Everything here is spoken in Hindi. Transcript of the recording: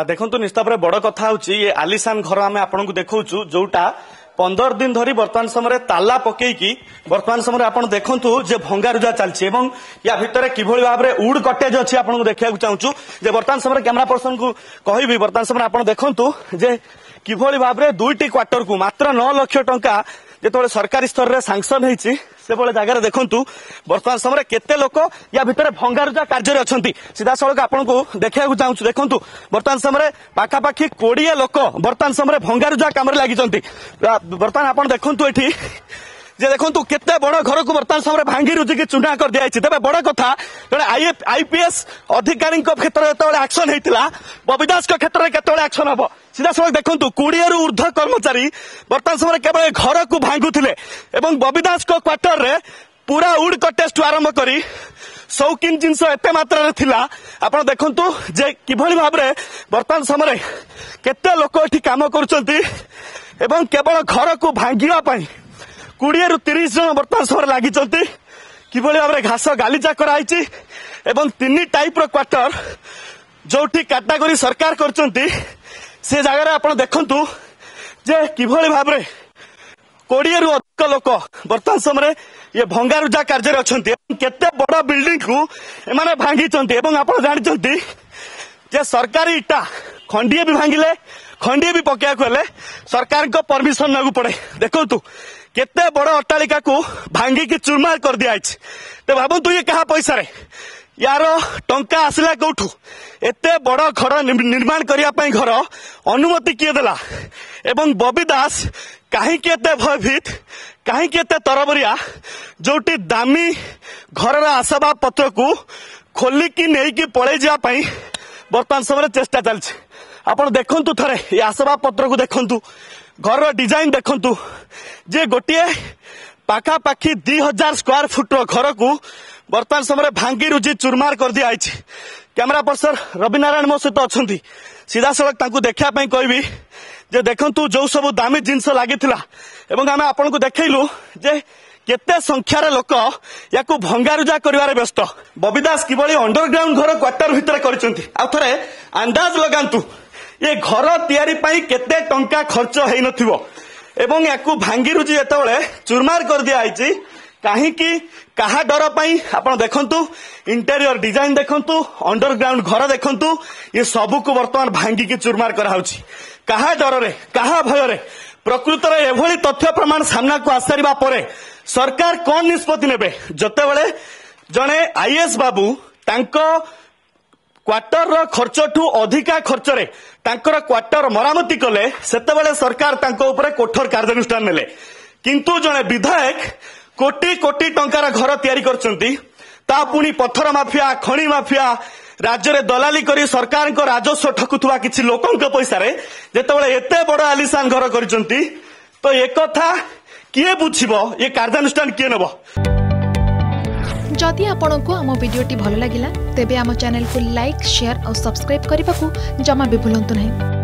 देखो निस्ताप बड़ कथा ये आलिशान घर आम आपको देखु जोटा 15 दिन धरी वर्तमान समय ताला पकईकी वर्तमान समय आप देखु जे भंगारुजा चलती या भितर किभली भाव में उड कटेज अच्छी आपको देखा चाहूँ जे वर्तमान समय कैमरा पर्सन को कहबी वर्तमान समय आप देखु जे किभली भाव में 2टी क्वार्टर को मात्र 9 लाख टंका जो सरकारी स्तर में सांक्शन होती से जगह देखु वर्तमान समय केते लोक या भितर भंगारुजा कार्य अच्छा सीधा सड़क आपको देखा चाहूँ देखु वर्तमान समय पाखापाखि 20 लोक वर्तमान समय भंगारुजा कम लगी वर्तमान आप देखु ये जे देखु केते बड़ घर को वर्तमान समय भांगी रुजिकी चूना कर दिया तेज बड़ कथा जड़े आईपीएस अधिकारी क्षेत्र में एक्शन होता बबी दास क्षेत्र में केत एक्शन हम सीधा सड़क देखु 20 रु ऊर्ध्व कर्मचारी वर्तमान समय केवल घर को भांगुले बबी दास क्वार्टर रे पूरा उड कटेज आरंभ करी शौकीन जिनस एते मात्रा थिला आपण देखंतु जे किभली भाव में वर्तमान समय केते लोक एठी काम करूचंती एवं केवल घर को भांगिबा पई 20 रु 30 जन वर्तमान समय लगी किभली भाव में घास गालीचा कराई एवं 3 टाइप क्वार्टर जो कैटेगरी सरकार करचंती से जगह आप देखु जे किभली भाव में 20 रु अधिक लोक वर्तमान समय ये भंगारुजा कार्य अच्छा केते बड़ बिल्डिंग को एमाने भांगी आप जानते जे सरकारी इटा खंडीए भी भांगिले खंडीए भी पकड़ा सरकार को परमिशन ना पड़े देखु केते बड़ अट्टालिका को भांगिकी चूरमार कर दिया तो भावतु ये क्या पैसा रे यार टंका आसला कौठू एते बड़ घर निर्माण करने घर अनुमति किए देला एवं बबी दास कहीं भयभीत कहीं तरबरिया जोटी दामी घर आसबाब पत्र को खोलिकी नहीं पलि जावाई वर्तमान समय चेष्टा चलती आप देखु थे ये आसबाब पत्र को देखु घर डिजाइन देखु जे गोटे पाखापाखि 2000 स्क्वायर फुट घर को वर्तमान समय भांगी रुजी चूरमार कर दिया कैमरा पर्सन रवि नारायण मो सहित अच्छा सीधा सड़क देखापी कहबी जे देखु जो सब दामी जिनस लगी आम आपको देखलु जे केते संख्यार लोक या भंगारुजा कर व्यस्त बबी दास किभली अंडरग्राउंड घर क्वार्टर भितर करे अंदाज लगातु ये घर तैयारी पाई केते टंका खर्च है नथिबो एवं याकू भांगी रुजी जेतेबेले चूरमार कर दिया कहीं कहा डर पाई आप देखु इंटेरियर डिजाइन देखु अंडरग्राउंड घर देखु ये सबू को वर्तमान भांगिकी चूरमार कराउछि कहा डर रे कहा भय रे प्रकृत में एभली तथ्य प्रमाण सामना को आसारिबा परे सरकार कौन निष्पत्ति नेबे जतेबेले जणे आईएएस बाबू तांको क्वार्टर खर्च ठू अधिका खर्च रे तांकर क्वार्टर मरामती कले सेतेबेले सरकार तांको ऊपर कठोर कार्यानुष्ठान नेले किंतु जणे विधायक कोटी कोटी टंकार घर तैयारी करचंती ता पुणी पत्थर माफिया खणी माफिया राज्य में दलाली करी सरकार को राजस्व ठकुवा किसी लोकों पैसा रे जेतेबेले एते बड़ आलिशान घर करचंती तो एक कथा किए बुझिबो ये कार्यानुष्ठान किए नबो। जदि आपंक आम भिडी भल लगा तेब आम चैनल को लाइक शेयर और सब्सक्राइब करने को जमा भी भूलु नहीं।